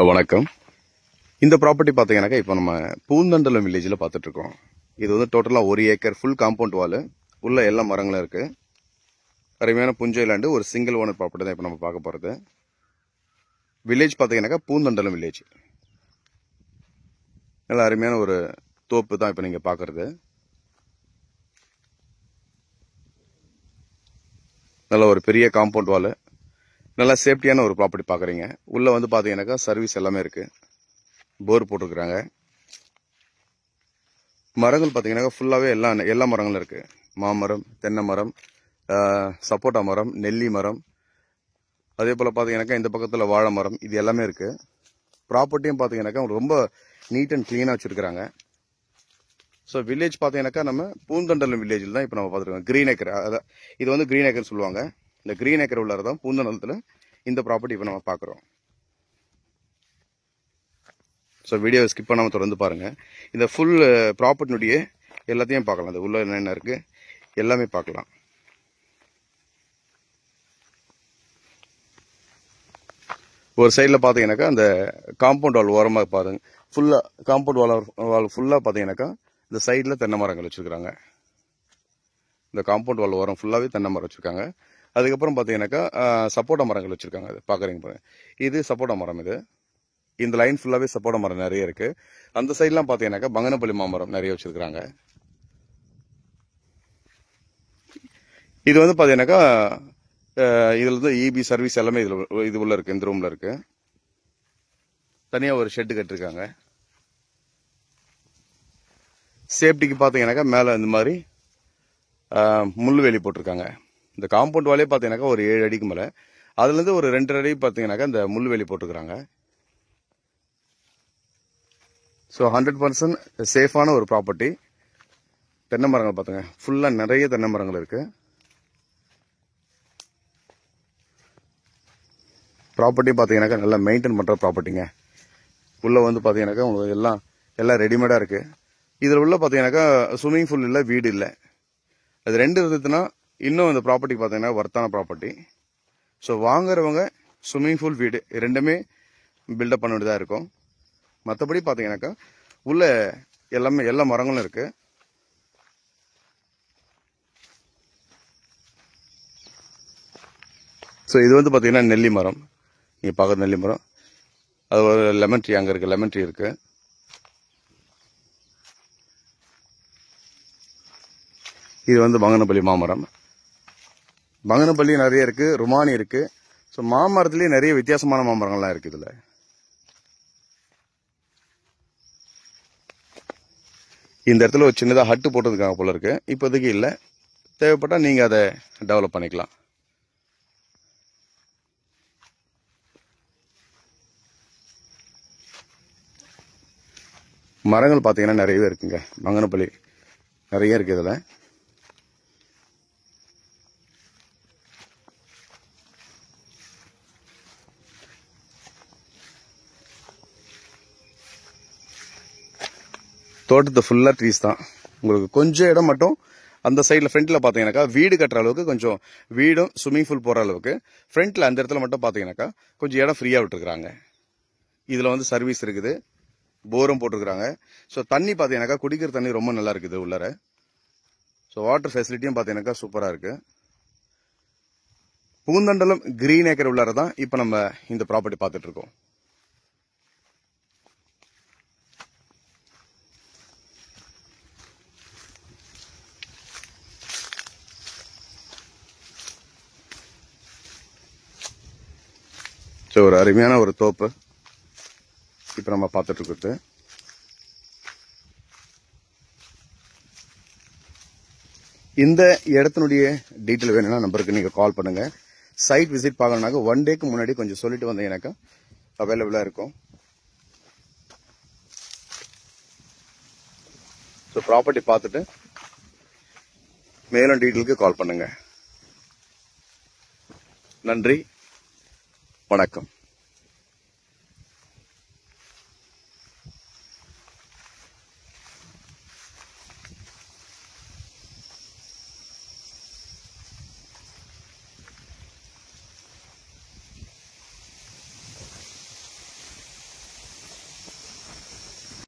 வணக்கம். இந்த ப்ராப்பர்ட்டி பார்த்தீங்கன்னாக்கா இப்போ நம்ம பூந்தண்டலம் வில்லேஜில் பார்த்துட்டு இருக்கோம். இது வந்து டோட்டலாக 1 ஏக்கர் ஃபுல் காம்பவுண்ட் வால் உள்ள எல்லா மரங்களும் இருக்கு. அருமையான புஞ்சை லேண்டு, ஒரு சிங்கிள் ஓனர் ப்ராப்பர்ட்டி தான் இப்போ நம்ம பார்க்க போகிறது. வில்லேஜ் பார்த்தீங்கன்னாக்கா பூந்தண்டலம் வில்லேஜ். நல்ல அருமையான ஒரு தோப்பு தான் இப்போ நீங்கள் பார்க்குறது. நல்ல ஒரு பெரிய காம்பவுண்ட் வால், நல்லா சேஃப்டியான ஒரு ப்ராப்பர்ட்டி பார்க்குறீங்க. உள்ளே வந்து பார்த்தீங்கன்னாக்கா சர்வீஸ் எல்லாமே இருக்குது. போர் போட்டிருக்கிறாங்க. மரங்கள் பார்த்தீங்கன்னாக்கா ஃபுல்லாகவே எல்லா மரங்களும் இருக்குது. மாமரம், தென்னை மரம், சப்போட்டா மரம், நெல்லி மரம், அதே போல் பார்த்தீங்கன்னாக்கா இந்த பக்கத்தில் வாழை மரம், இது எல்லாமே இருக்குது. ப்ராப்பர்ட்டியும் பார்த்தீங்கன்னாக்கா ரொம்ப நீட் அண்ட் க்ளீனாக வச்சுருக்கிறாங்க. ஸோ வில்லேஜ் பார்த்தீங்கன்னாக்கா நம்ம பூந்தண்டலம் வில்லேஜில் தான் இப்போ நம்ம பார்த்துருக்கோம். கிரீன் ஏக்கர், அதான் இது வந்து கிரீன் ஏக்கர் சொல்லுவாங்க. இந்த கிரீன் ஏக்கர் உள்ளதான் பூந்தண்டலத்தில் இந்த ப்ராப்பர்ட்டி இப்போ நம்ம பார்க்குறோம். ஸோ வீடியோவை ஸ்கிப் பண்ணாமல் தொடர்ந்து பாருங்கள். இந்த ஃபுல் ப்ராப்பர்ட்டினுடைய எல்லாத்தையும் பார்க்கலாம். அது உள்ள என்னென்ன இருக்குது எல்லாமே பார்க்கலாம். ஒரு சைடில் பார்த்தீங்கன்னாக்கா அந்த காம்பவுண்ட் வால் ஓரமாக பாருங்க, ஃபுல்லாக காம்பவுண்ட் வால் ஃபுல்லாக பார்த்தீங்கன்னாக்கா இந்த சைடில் தென்னை மரங்கள் வச்சுருக்காங்க. இந்த காம்பவுண்ட் வால் ஓரம் ஃபுல்லாகவே தென்னை மரம் வச்சுருக்காங்க. அதுக்கப்புறம் பார்த்தீங்கன்னாக்கா சப்போட்டா மரங்கள் வச்சுருக்காங்க. அது பார்க்குறீங்க பாருங்க, இது சப்போட்டா மரம். இது இந்த லைன் ஃபுல்லாகவே சப்போட்டா மரம் நிறைய இருக்குது. அந்த சைட்லாம் பார்த்தீங்கன்னாக்கா பங்கனப்பள்ளி மாமரம் நிறைய வச்சுருக்காங்க. இது வந்து பார்த்தீங்கன்னாக்கா இதில் வந்து இபி சர்வீஸ் எல்லாமே இது உள்ள இருக்குது. இந்த ரூமில் இருக்குது. தனியாக ஒரு ஷெட்டு கட்டிருக்காங்க. சேஃப்டிக்கு பார்த்தீங்கன்னாக்கா மேலே இந்த மாதிரி முள்வேலி போட்டிருக்காங்க. இந்த காம்பவுண்ட் வாலே பார்த்தீங்கன்னாக்கா ஒரு 7 அடிக்கு மேலே, அதுலேருந்து ஒரு 2.5 அடி பார்த்தீங்கன்னாக்கா இந்த முள்வேலி போட்டிருக்கிறாங்க. ஸோ 100% சேஃபான ஒரு ப்ராப்பர்ட்டி. தென்னை மரங்கள் பார்த்துங்க, ஃபுல்லாக நிறைய தென்னை மரங்கள் இருக்குது. ப்ராப்பர்ட்டி பார்த்தீங்கன்னாக்கா நல்லா மெயின்டைன் பண்ணுற ப்ராப்பர்ட்டிங்க. உள்ளே வந்து பார்த்தீங்கன்னாக்கா உங்களுக்கு எல்லாம் ரெடிமேடாக இருக்குது. இதில் உள்ள பார்த்தீங்கன்னாக்கா ஸ்விம்மிங் பூல் இல்லை, வீடு இல்லை. அது 2 இருந்ததுன்னா இன்னும் இந்த ப்ராப்பர்ட்டி பார்த்தீங்கன்னா வர்த்தான ப்ராப்பர்ட்டி. ஸோ வாங்குறவங்க ஸ்விம்மிங் பூல், வீடு ரெண்டுமே பில்டப் பண்ண வேண்டியதாக இருக்கும். மற்றபடி பார்த்தீங்கன்னாக்கா உள்ள எல்லா மரங்களும் இருக்குது. ஸோ இது வந்து பார்த்தீங்கன்னா நெல்லி மரம். நீங்கள் பார்க்குற நெல்லி மரம், அது ஒரு லெமன் ட்ரீ அங்கே இருக்குது. லெமன் ட்ரீ இருக்குது. இது வந்து பங்கனப்பள்ளி மாமரம். பங்கனப்பள்ளி நிறைய இருக்குது, ருமானி இருக்குது. ஸோ மாமரத்துலேயே நிறைய வித்தியாசமான மாமரங்கள்லாம் இருக்குது. இதில் இந்த இடத்துல ஒரு சின்னதாக ஹட்டு போட்டதுக்காக போல இருக்கு. இப்போதைக்கு இல்லை, தேவைப்பட்டால் நீங்கள் அதை டெவலப் பண்ணிக்கலாம். மரங்கள் பார்த்தீங்கன்னா நிறையவே இருக்குங்க. பங்கனப்பள்ளி நிறைய இருக்குது இதில். தோட்டத்தை ஃபுல்லாக ட்ரீஸ் தான். உங்களுக்கு கொஞ்சம் இடம் மட்டும் அந்த சைடில் ஃப்ரண்ட்டில் பார்த்தீங்கன்னாக்கா வீடு கட்டுற அளவுக்கு, கொஞ்சம் வீடும் ஸ்விம்மிங் பூல் போகிற அளவுக்கு ஃப்ரண்ட்டில் அந்த இடத்துல மட்டும் பார்த்தீங்கன்னாக்கா கொஞ்சம் இடம் ஃப்ரீயாக விட்டுருக்குறாங்க. இதில் வந்து சர்வீஸ் இருக்குது, போரும் போட்டிருக்கிறாங்க. ஸோ தண்ணி பார்த்தீங்கன்னாக்கா குடிக்கிற தண்ணி ரொம்ப நல்லா இருக்குது உள்ளார. ஸோ வாட்டர் ஃபெசிலிட்டியும் பார்த்தீங்கன்னாக்கா சூப்பராக இருக்குது. பூந்தண்டலம் கிரீன் ஏக்கர் உள்ளார தான் இப்போ நம்ம இந்த ப்ராப்பர்ட்டி பார்த்துட்டு இருக்கோம். ஸோ ஒரு அருமையான ஒரு தோப்பு இப்போ நம்ம பார்த்துட்டு இருக்கிறது. இந்த இடத்தினுடைய டீட்டெயில் வேணும்னா நம்பருக்கு நீங்கள் கால் பண்ணுங்க. சைட் விசிட் பார்க்கணுனாக்கா 1 டேக்கு முன்னாடி கொஞ்சம் சொல்லிட்டு வந்தீங்கன்னாக்கா அவைலபிளாக இருக்கும். ஸோ ப்ராப்பர்ட்டி பார்த்துட்டு மேலும் டீட்டெயிலுக்கு கால் பண்ணுங்க. நன்றி, வணக்கம்.